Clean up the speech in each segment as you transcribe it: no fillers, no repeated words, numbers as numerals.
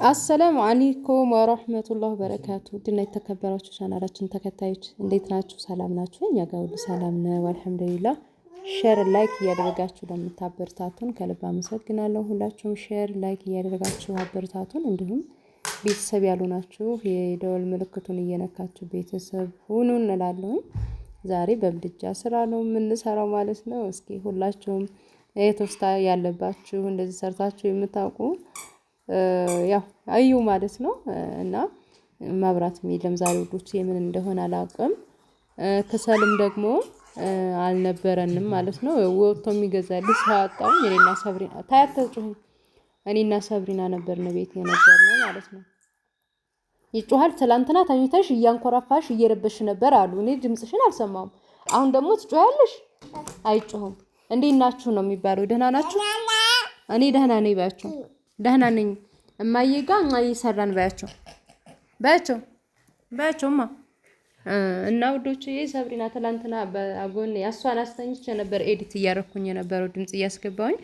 አሰላሙ አለይኩም ወራህመቱላሂ ወበረካቱ ድና የተከበራችሁ ቻናላችን ተከታዮች እንዴት ናችሁ? ሰላም ናችሁ? እኛ ጋር ሁሉ ሰላም ነው አልሐምዱሊላህ። ሼር ላይክ እያደረጋችሁ ለምታበረታቱን ከልብ አመሰግናለሁ። ሁላችሁም ሼር ላይክ እያደረጋችሁ አበረታቱን። እንዲሁም ቤተሰብ ያልሆናችሁ የደወል ምልክቱን እየነካችሁ ቤተሰብ ሁኑ እንላለሁ። ዛሬ በምድጃ ስራ ነው የምንሰራው ማለት ነው። እስኪ ሁላችሁም የቶስታ ያለባችሁ እንደዚህ ሰርታችሁ የምታውቁ ያው አዩ ማለት ነው። እና መብራትም የለም ዛሬ ውዶች የምን እንደሆነ አላውቅም። ከሰልም ደግሞ አልነበረንም ማለት ነው። ወጥቶ የሚገዛልኝ ሳጣው እኔና ሰብሪና ታያታችሁ እኔና ሰብሪና ነበርን ቤት የነበርነው ማለት ነው። ይጮሃል ትላንትና ተኝተሽ እያንኮራፋሽ እየረበሽ ነበር አሉ። እኔ ድምጽሽን አልሰማሁም። አሁን ደግሞ ትጮያለሽ። አይጮህም። እንዴት ናችሁ ነው የሚባለው? ደህና ናችሁ? እኔ ደህና ነኝ ባያቸው። ደህና ነኝ እማዬ ጋር እየሰራን ባያቸው ባያቸውማ እና ውዶቼ ሰብሪና ትላንትና በአጎን ያሷን አስተኝቼ ነበር ኤዲት እያረኩኝ የነበረው ድምጽ እያስገባሁኝ።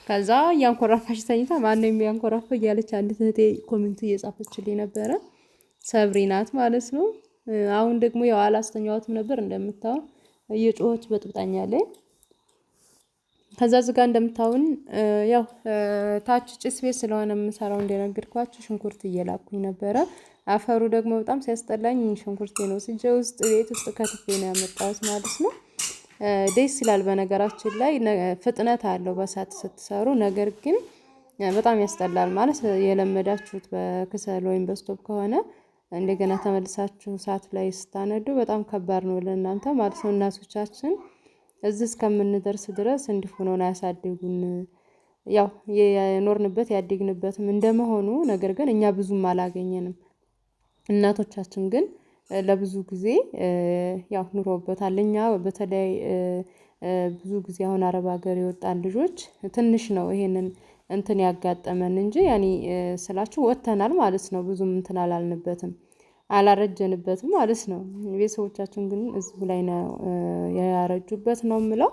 ከዛ ያንኮራፋሽ ተኝታ ማነው የሚያንኮራፋ እያለች አንድ እህቴ ኮሜንት እየጻፈችልኝ ነበረ። ሰብሪናት ማለት ነው። አሁን ደግሞ ያው አላስተኛዋትም ነበር እንደምታው እየጮኸች በጥብጣኛለች። ከዛ ዝጋ እንደምታውን ያው ታች ጭስ ቤት ስለሆነ የምሰራው እንደነገርኳችሁ ሽንኩርት እየላኩኝ ነበረ። አፈሩ ደግሞ በጣም ሲያስጠላኝ ሽንኩርቴ ነው ስጄ ውስጥ ቤት ውስጥ ከትፌ ነው ያመጣሁት ማለት ነው። ደስ ይላል በነገራችን ላይ ፍጥነት አለው በሳት ስትሰሩ። ነገር ግን በጣም ያስጠላል ማለት የለመዳችሁት በክሰል ወይም በስቶፕ ከሆነ እንደገና ተመልሳችሁ እሳት ላይ ስታነዱ በጣም ከባድ ነው ለእናንተ ማለት ነው። እናቶቻችን እዚህ እስከምንደርስ ድረስ እንዲሁ ነው ያሳደጉን። ያው የኖርንበት ያደግንበትም እንደመሆኑ ነገር ግን እኛ ብዙም አላገኘንም። እናቶቻችን ግን ለብዙ ጊዜ ያው ኑሮበታል። እኛ በተለይ ብዙ ጊዜ አሁን አረብ ሀገር የወጣን ልጆች ትንሽ ነው ይሄንን እንትን ያጋጠመን እንጂ ያኔ ስላችሁ ወጥተናል ማለት ነው። ብዙም እንትን አላልንበትም አላረጀንበትም ማለት ነው። ቤተሰቦቻችን ግን እዚሁ ላይ ነው ያረጁበት ነው የምለው።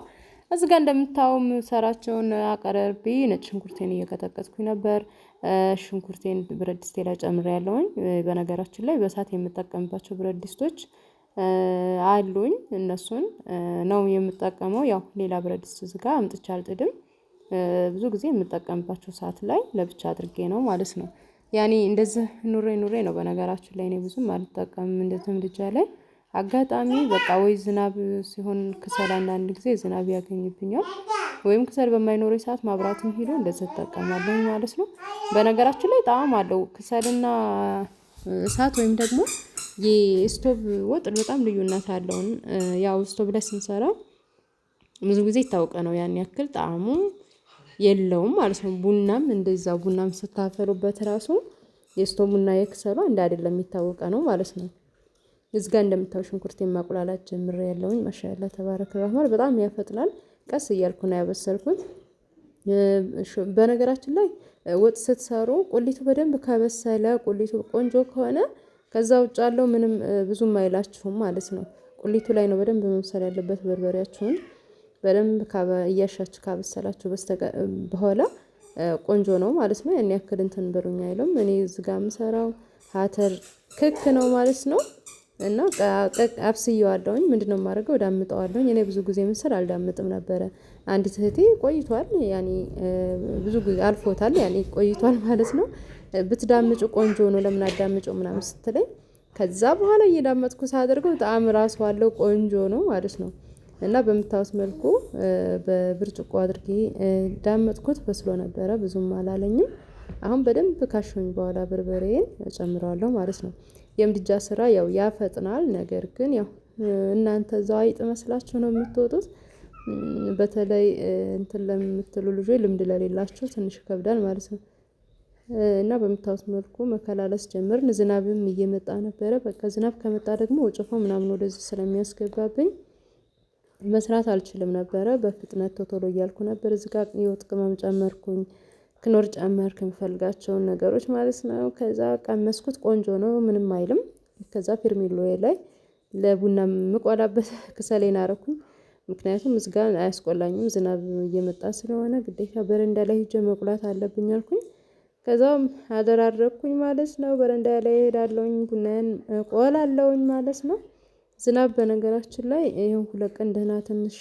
እዚህ ጋር እንደምታውም ሰራቸውን አቀራርቤ ነጭ ሽንኩርቴን እየቀጠቀጥኩኝ ነበር። ሽንኩርቴን ብረት ድስቴ ላይ ጨምሬያለሁኝ። በነገራችን ላይ በእሳት የምጠቀምባቸው ብረት ድስቶች አሉኝ እነሱን ነው የምጠቀመው። ያው ሌላ ብረት ድስት እዚህ ጋር አምጥቼ አልጥድም። ብዙ ጊዜ የምጠቀምባቸው ሰዓት ላይ ለብቻ አድርጌ ነው ማለት ነው። ያኔ እንደዚህ ኑሬ ነው በነገራችን ላይ እኔ ብዙም አልጠቀምም እንደዚህ ምድጃ ላይ። አጋጣሚ በቃ ወይ ዝናብ ሲሆን ክሰል አንዳንድ ጊዜ ዝናብ ያገኝብኛል ወይም ክሰል በማይኖረኝ ሰዓት ማብራትም ሄዶ እንደዚህ እጠቀማለሁ ማለት ነው። በነገራችን ላይ ጣዕም አለው ክሰልና እሳት ወይም ደግሞ የስቶቭ ወጥ በጣም ልዩነት አለው። ያው ስቶቭ ላይ ስንሰራ ብዙ ጊዜ የታወቀ ነው ያን ያክል ጣዕሙ የለውም ማለት ነው። ቡናም እንደዛው ቡናም ስታፈሉበት ራሱ የስቶቡና የክሰሉ አንድ አይደለም የሚታወቀ ነው ማለት ነው። እዚህ ጋር እንደምታው ሽንኩርቴን ማቁላላት ጀምሬያለሁኝ። ማሻአላ ተባረከ ረህማን በጣም ያፈጥናል። ቀስ እያልኩ ነው ያበሰልኩት። በነገራችን ላይ ወጥ ስትሰሩ ቁሊቱ በደንብ ከበሰለ ቁሊቱ ቆንጆ ከሆነ ከዛ ውጭ ያለው ምንም ብዙም አይላችሁም ማለት ነው። ቁሊቱ ላይ ነው በደንብ መብሰል ያለበት። በርበሬያችሁን በደንብ እያሻችሁ ካበሰላችሁ በኋላ ቆንጆ ነው ማለት ነው። ያን ያክል እንትን ብሩኝ አይልም። እኔ እዚህ ጋር የምሰራው ሀተር ክክ ነው ማለት ነው። እና አብስዬዋለሁኝ። ምንድነው የማደርገው ዳምጠዋለሁኝ። እኔ ብዙ ጊዜ ምስር አልዳምጥም ነበረ። አንዲት እህቴ ቆይቷል ያኔ ብዙ ጊዜ አልፎታል ያኔ ቆይቷል ማለት ነው። ብትዳምጩ ቆንጆ ነው ለምን አዳምጪው ምናምን ስትለኝ ከዛ በኋላ እየዳመጥኩ ሳደርገው ጣዕም ራሱ አለው ቆንጆ ነው ማለት ነው። እና በምታዩት መልኩ በብርጭቆ አድርጌ ዳመጥኩት በስሎ ነበረ ብዙም አላለኝም። አሁን በደንብ ካሸሁኝ በኋላ በርበሬን እጨምረዋለሁ ማለት ነው። የምድጃ ስራ ያው ያፈጥናል። ነገር ግን ያው እናንተ እዛው አይጥ መስላችሁ ነው የምትወጡት። በተለይ እንትን ለምትሉ ልጆች ልምድ ለሌላቸው ትንሽ ይከብዳል ማለት ነው። እና በምታዩት መልኩ መከላለስ ጀመርን። ዝናብም እየመጣ ነበረ። በቃ ዝናብ ከመጣ ደግሞ ወጨፎ ምናምን ወደዚህ ስለሚያስገባብኝ መስራት አልችልም ነበረ። በፍጥነት ቶሎ እያልኩ ነበር። እዚህ ጋር የወጥ ቅመም ጨመርኩኝ። ክኖር ጨመርክ የምፈልጋቸውን ነገሮች ማለት ነው። ከዛ ቀመስኩት ቆንጆ ነው ምንም አይልም። ከዛ ፌርሜሎዬ ላይ ለቡና የምቆላበት ክሰሌን አረኩኝ። ምክንያቱም እዚህ ጋር አያስቆላኝም ዝናብ እየመጣ ስለሆነ ግዴታ በረንዳ ላይ ሄጄ መቁላት አለብኝ አልኩኝ። ከዛም አደራረኩኝ ማለት ነው። በረንዳ ላይ እሄዳለሁኝ ቡናዬን ቆላለሁኝ ማለት ነው። ዝናብ በነገራችን ላይ ይሄን 2 ቀን ደህና ትንሽ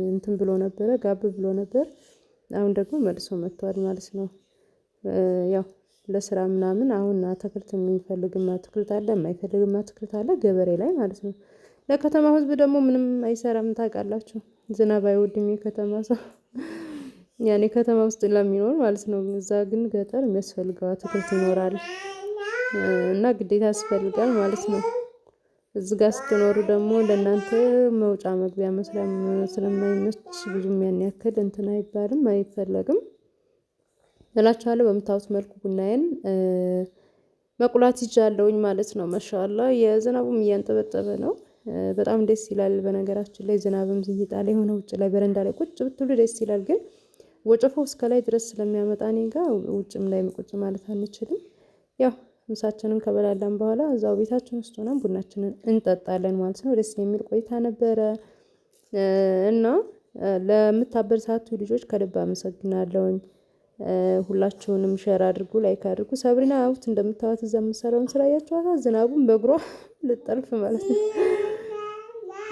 እንትን ብሎ ነበረ ጋብ ብሎ ነበር። አሁን ደግሞ መልሶ መጥቷል ማለት ነው። ያው ለስራ ምናምን አሁን አትክልት የሚፈልግም አትክልት አለ የማይፈልግም አትክልት አለ ገበሬ ላይ ማለት ነው። ለከተማ ህዝብ ደግሞ ምንም አይሰራም ታውቃላችሁ። ዝናብ አይወድም የከተማ ሰው ያኔ ከተማ ውስጥ ለሚኖር ማለት ነው። እዛ ግን ገጠር የሚያስፈልገው አትክልት ይኖራል እና ግዴታ ያስፈልጋል ማለት ነው። እዚህ ጋር ስትኖሩ ደግሞ ለእናንተ መውጫ መግቢያ መስሪያ ስለማይመች ብዙም ያን ያክል እንትን አይባልም አይፈለግም እላችኋለሁ። በምታዩት መልኩ ቡናዬን መቁላት ይጃለሁኝ ማለት ነው። ማሻአላ የዝናቡም እያንጠበጠበ ነው። በጣም ደስ ይላል። በነገራችን ላይ ዝናብም ይጣል የሆነ ውጭ ላይ በረንዳ ላይ ቁጭ ብትሉ ደስ ይላል። ግን ወጨፎው እስከ ላይ ድረስ ስለሚያመጣ እኔ ጋር ውጭም ላይ ቁጭ ማለት አንችልም። ያው ምሳችንን ከበላላን በኋላ እዛው ቤታችን ውስጥ ሆነን ቡናችንን እንጠጣለን ማለት ነው። ደስ የሚል ቆይታ ነበረ። እና ለምታበረታቱ ልጆች ከልብ አመሰግናለሁኝ። ሁላችሁንም ሼር አድርጉ ላይክ አድርጉ። ሰብሪና አውት እንደምታዩት እዛ የምትሰራውን ስራ ያያችኋት ዝናቡን በእግሯ ልጠልፍ ማለት ነው።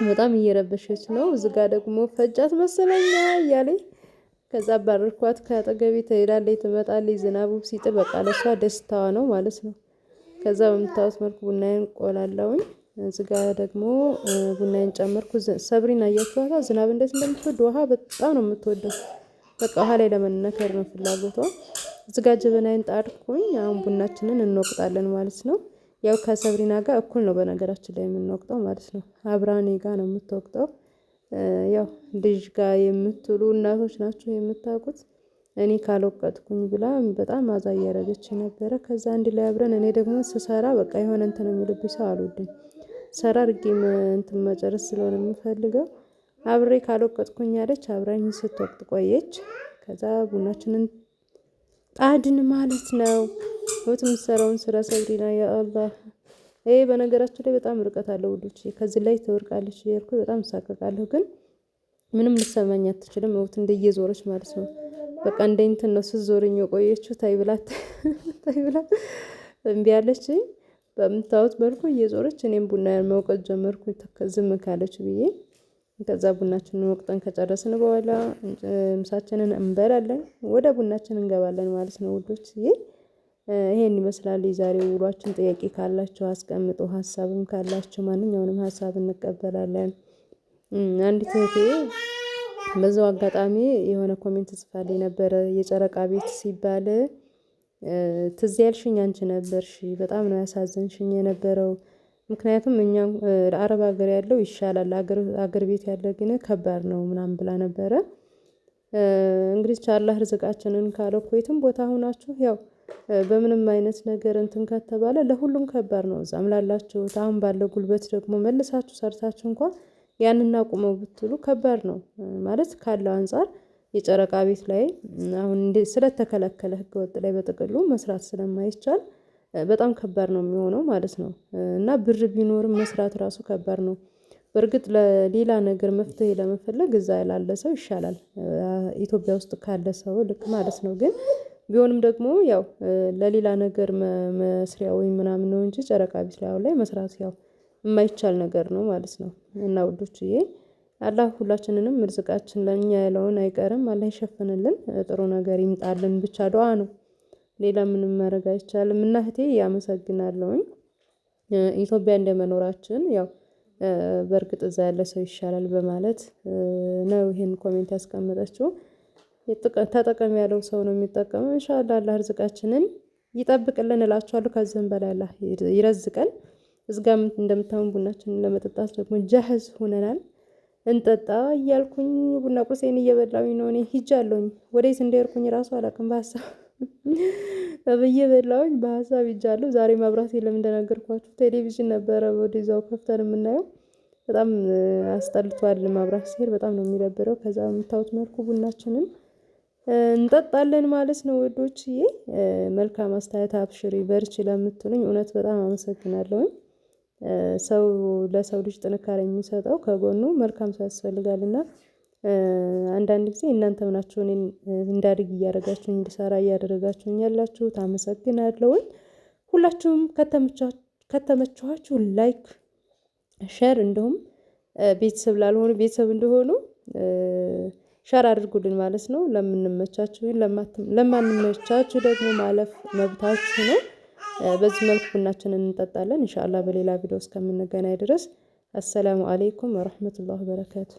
በጣም እየረበሸች ነው። እዚህ ጋር ደግሞ ፈጃት መሰለኛ እያለኝ ከዛ ባረርኳት ከአጠገቤ ትሄዳለች ትመጣለች። ዝናቡ ሲጥል በቃ ለሷ ደስታዋ ነው ማለት ነው። ከዛ በምታዩት መልኩ ቡናዬን ቆላለሁኝ። እዚህ ጋር ደግሞ ቡናዬን ጨመርኩ። ሰብሪና እያችኋታ ዝናብ እንዴት እንደምትወድ ውሃ በጣም ነው የምትወደው። በቃ ውሃ ላይ ለመነከር ነው ፍላጎቷ። እዚህ ጋር ጀበናዬን ጣድኩኝ። አሁን ቡናችንን እንወቅጣለን ማለት ነው። ያው ከሰብሪና ጋር እኩል ነው በነገራችን ላይ የምንወቅጠው ማለት ነው። አብራ እኔ ጋር ነው የምትወቅጠው። ያው ልጅ ጋር የምትውሉ እናቶች ናቸው የምታውቁት። እኔ ካልወቀጥኩኝ ብላ በጣም አዛ እያደረገች ነበረ። ከዛ አንድ ላይ አብረን እኔ ደግሞ ስሰራ በቃ የሆነ እንትን የሚልብኝ ሰው አልወድም። ሰራ አድርጌ እንትን መጨረስ ስለሆነ የምፈልገው አብሬ ካልወቀጥኩኝ አለች። አብራኝ ስትወቅጥ ቆየች። ከዛ ቡናችንን ጣድን ማለት ነው። ወጥ የምትሰራውን ስራ ሰብሪና ያ አላህ። ይሄ በነገራችን ላይ በጣም ርቀት አለው ውዶቼ። ከዚህ ላይ ትወርቃለች እያልኩ በጣም እሳቀቃለሁ። ግን ምንም ልትሰማኝ አትችልም። ወጥ እንደየዞረች ማለት ነው። በቃ እንደ እንትን ነው ስትዞርኝ የቆየችው። ታይ ብላት እምቢ አለችኝ። በምታዩት መልኩ እየዞረች እኔም ቡና መውቀጥ ጀመርኩ ዝም ካለች ብዬ። ከዛ ቡናችንን ወቅጠን ከጨረስን በኋላ ምሳችንን እንበላለን። ወደ ቡናችን እንገባለን ማለት ነው ውዶችዬ። ይሄን ይመስላል የዛሬው ውሏችን። ጥያቄ ካላችሁ አስቀምጡ። ሀሳብም ካላችሁ ማንኛውንም ሀሳብ እንቀበላለን። አንዲት እህቴ በዛው አጋጣሚ የሆነ ኮሜንት ጽፋልኝ ነበረ። የጨረቃ ቤት ሲባል ትዝ ያልሽኝ አንቺ ነበርሽ። በጣም ነው ያሳዘንሽኝ የነበረው። ምክንያቱም እኛም አረብ ሀገር ያለው ይሻላል አገር ቤት ያለ ግን ከባድ ነው ምናምን ብላ ነበረ። እንግዲህ አላህ ርዝቃችንን ካለው የትም ቦታ ሆናችሁ ያው በምንም አይነት ነገር እንትን ከተባለ ለሁሉም ከባድ ነው። እዛም ላላችሁት አሁን ባለው ጉልበት ደግሞ መልሳችሁ ሰርታችሁ እንኳን ያንን አቁመው ብትሉ ከባድ ነው ማለት ካለው አንፃር። የጨረቃ ቤት ላይ አሁን ስለተከለከለ ህገወጥ ላይ በጥቅሉ መስራት ስለማይቻል በጣም ከባድ ነው የሚሆነው ማለት ነው። እና ብር ቢኖርም መስራት ራሱ ከባድ ነው። በእርግጥ ለሌላ ነገር መፍትሄ ለመፈለግ እዛ ያላለ ሰው ይሻላል። ኢትዮጵያ ውስጥ ካለ ሰው ልክ ማለት ነው። ግን ቢሆንም ደግሞ ያው ለሌላ ነገር መስሪያ ወይም ምናምን ነው እንጂ ጨረቃ ቤት ላይ አሁን ላይ መስራት ያው የማይቻል ነገር ነው ማለት ነው። እና ውዶችዬ አላህ ሁላችንንም ርዝቃችን ለኛ ያለውን አይቀርም አላህ ይሸፍንልን። ጥሩ ነገር ይምጣልን ብቻ ዱዓ ነው። ሌላ ምንም ማድረግ አይቻልም። እና እህቴ ያመሰግናለሁኝ። ኢትዮጵያ እንደመኖራችን ያው በእርግጥ እዛ ያለ ሰው ይሻላል በማለት ነው ይሄን ኮሜንት ያስቀመጠችው። ተጠቀም ያለው ሰው ነው የሚጠቀመው። ኢንሻአላህ አላህ ርዝቃችንን ይጠብቅልን እላችኋለሁ። ከዚህም በላይ አላህ ይረዝቀን። እዝጋም እንደምታውን ቡናችንን ለመጠጣት ደግሞ ጃህዝ ሆነናል። እንጠጣ እያልኩኝ ቡና ቁርሴን እየበላሁኝ ነው። እኔ ሂጃለሁኝ ወዴት እንደሄድኩኝ ራሱ አላውቅም። በሀሳብ በየበላሁኝ በሀሳብ ሂጃለሁ። ዛሬ መብራት የለም እንደነገርኳችሁ። ቴሌቪዥን ነበረ ወደዛው ከፍተን የምናየው። በጣም አስጠልቷል። መብራት ሲሄድ በጣም ነው የሚደብረው። ከዛ የምታዩት መልኩ ቡናችንን እንጠጣለን ማለት ነው ወዶችዬ። መልካም አስተያየት አብሽሪ በርቺ ለምትሉኝ እውነት በጣም አመሰግናለሁኝ። ሰው ለሰው ልጅ ጥንካሬ የሚሰጠው ከጎኑ መልካም ሰው ያስፈልጋልና አንዳንድ ጊዜ እናንተም ናችሁ እኔን እንዳድግ እያደረጋችሁኝ እንድሰራ እያደረጋችሁኝ ያላችሁት። አመሰግናለሁኝ። ሁላችሁም ከተመቻችሁ ላይክ፣ ሼር እንዲሁም ቤተሰብ ላልሆኑ ቤተሰብ እንደሆኑ ሸር አድርጉልን ማለት ነው። ለምንመቻችሁ ለማንመቻችሁ ደግሞ ማለፍ መብታችሁ ነው። በዚህ መልኩ ቡናችንን እንጠጣለን። ኢንሻአላህ በሌላ ቪዲዮ እስከምንገናኝ ድረስ አሰላሙ አለይኩም ወራህመቱላሂ ወበረካቱ።